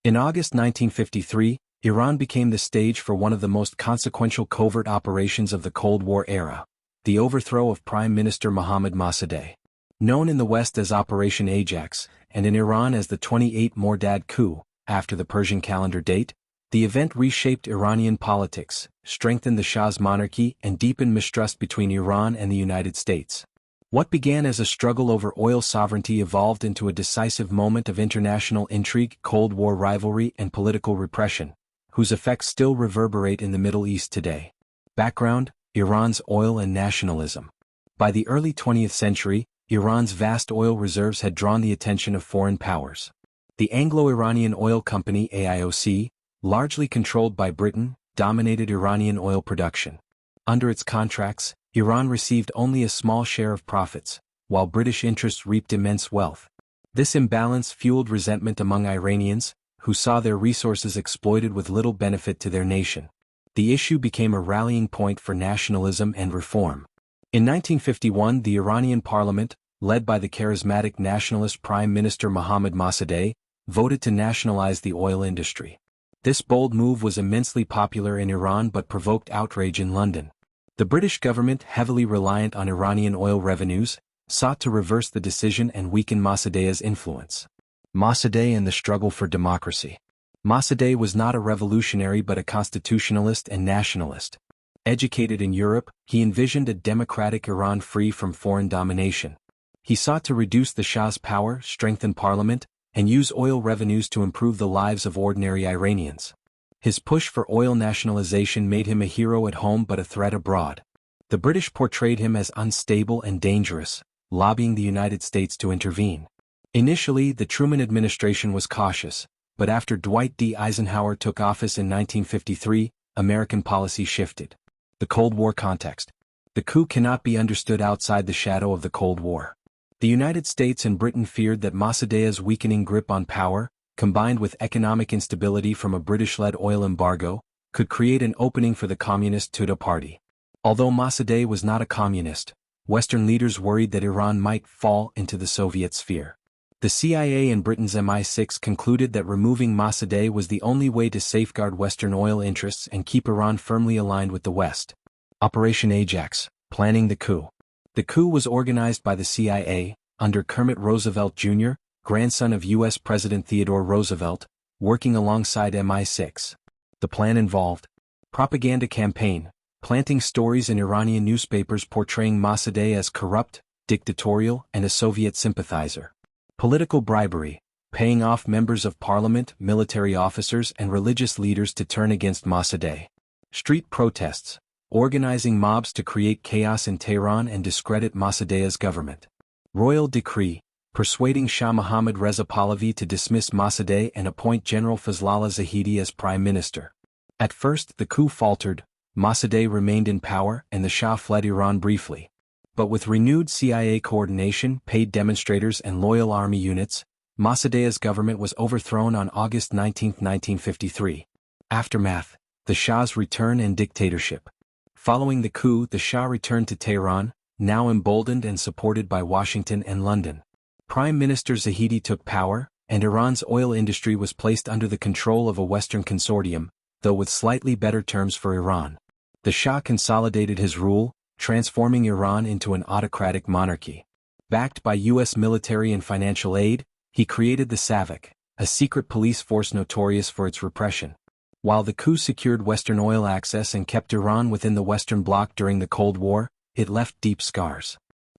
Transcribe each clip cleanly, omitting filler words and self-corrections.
In August 1953, Iran became the stage for one of the most consequential covert operations of the Cold War era, the overthrow of Prime Minister Mohammad Mossadegh. Known in the West as Operation Ajax, and in Iran as the 28 Mossadegh coup, after the Persian calendar date, the event reshaped Iranian politics, strengthened the Shah's monarchy and deepened mistrust between Iran and the United States. What began as a struggle over oil sovereignty evolved into a decisive moment of international intrigue, Cold War rivalry and political repression, whose effects still reverberate in the Middle East today. Background: Iran's oil and nationalism. By the early 20th century, Iran's vast oil reserves had drawn the attention of foreign powers. The Anglo-Iranian Oil Company (AIOC), largely controlled by Britain, dominated Iranian oil production. Under its contracts, Iran received only a small share of profits, while British interests reaped immense wealth. This imbalance fueled resentment among Iranians, who saw their resources exploited with little benefit to their nation. The issue became a rallying point for nationalism and reform. In 1951, the Iranian parliament, led by the charismatic nationalist Prime Minister Mohammad Mossadegh, voted to nationalize the oil industry. This bold move was immensely popular in Iran but provoked outrage in London. The British government, heavily reliant on Iranian oil revenues, sought to reverse the decision and weaken Mossadegh's influence. Mossadegh and the struggle for democracy. Mossadegh was not a revolutionary but a constitutionalist and nationalist. Educated in Europe, he envisioned a democratic Iran free from foreign domination. He sought to reduce the Shah's power, strengthen parliament, and use oil revenues to improve the lives of ordinary Iranians. His push for oil nationalization made him a hero at home but a threat abroad. The British portrayed him as unstable and dangerous, lobbying the United States to intervene. Initially, the Truman administration was cautious, but after Dwight D. Eisenhower took office in 1953, American policy shifted. The Cold War context. The coup cannot be understood outside the shadow of the Cold War. The United States and Britain feared that Mossadegh's weakening grip on power, combined with economic instability from a British-led oil embargo, could create an opening for the Communist Tudeh party. Although Mossadegh was not a communist, Western leaders worried that Iran might fall into the Soviet sphere. The CIA and Britain's MI6 concluded that removing Mossadegh was the only way to safeguard Western oil interests and keep Iran firmly aligned with the West. Operation Ajax, planning the coup. The coup was organized by the CIA, under Kermit Roosevelt Jr., grandson of U.S. President Theodore Roosevelt, working alongside MI6. The plan involved propaganda campaign, planting stories in Iranian newspapers portraying Mossadegh as corrupt, dictatorial, and a Soviet sympathizer. Political bribery, paying off members of parliament, military officers, and religious leaders to turn against Mossadegh. Street protests, organizing mobs to create chaos in Tehran and discredit Mossadegh's government. Royal decree, persuading Shah Mohammad Reza Pahlavi to dismiss Mossadegh and appoint General Fazlollah Zahedi as prime minister. At first, the coup faltered, Mossadegh remained in power and the Shah fled Iran briefly. But with renewed CIA coordination, paid demonstrators and loyal army units, Mossadegh's government was overthrown on August 19, 1953. Aftermath: the Shah's return and dictatorship. Following the coup, the Shah returned to Tehran, now emboldened and supported by Washington and London. Prime Minister Zahedi took power, and Iran's oil industry was placed under the control of a Western consortium, though with slightly better terms for Iran. The Shah consolidated his rule, transforming Iran into an autocratic monarchy. Backed by U.S. military and financial aid, he created the SAVAK, a secret police force notorious for its repression. While the coup secured Western oil access and kept Iran within the Western Bloc during the Cold War, it left deep scars.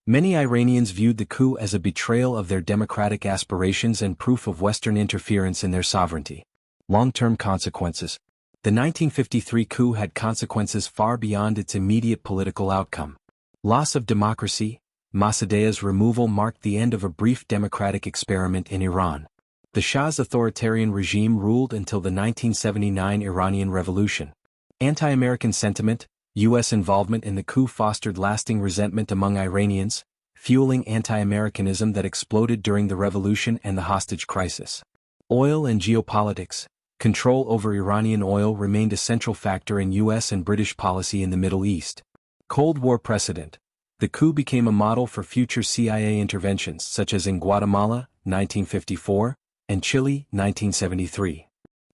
Many Iranians viewed the coup as a betrayal of their democratic aspirations and proof of Western interference in their sovereignty. Long-term consequences. The 1953 coup had consequences far beyond its immediate political outcome. Loss of democracy. Mossadegh's removal marked the end of a brief democratic experiment in Iran. The Shah's authoritarian regime ruled until the 1979 Iranian Revolution. Anti-American sentiment. U.S. involvement in the coup fostered lasting resentment among Iranians, fueling anti-Americanism that exploded during the revolution and the hostage crisis. Oil and geopolitics. Control over Iranian oil remained a central factor in U.S. and British policy in the Middle East. Cold War precedent. The coup became a model for future CIA interventions such as in Guatemala, 1954, and Chile, 1973.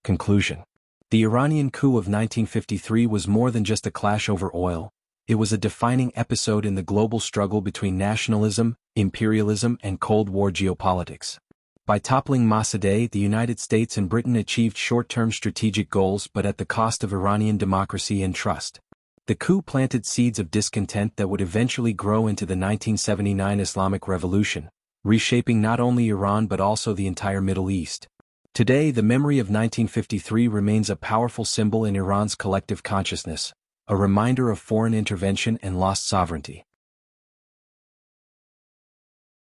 Conclusion. The Iranian coup of 1953 was more than just a clash over oil. It was a defining episode in the global struggle between nationalism, imperialism, and Cold War geopolitics. By toppling Mossadegh, the United States and Britain achieved short-term strategic goals but at the cost of Iranian democracy and trust. The coup planted seeds of discontent that would eventually grow into the 1979 Islamic Revolution, reshaping not only Iran but also the entire Middle East. Today, the memory of 1953 remains a powerful symbol in Iran's collective consciousness, a reminder of foreign intervention and lost sovereignty.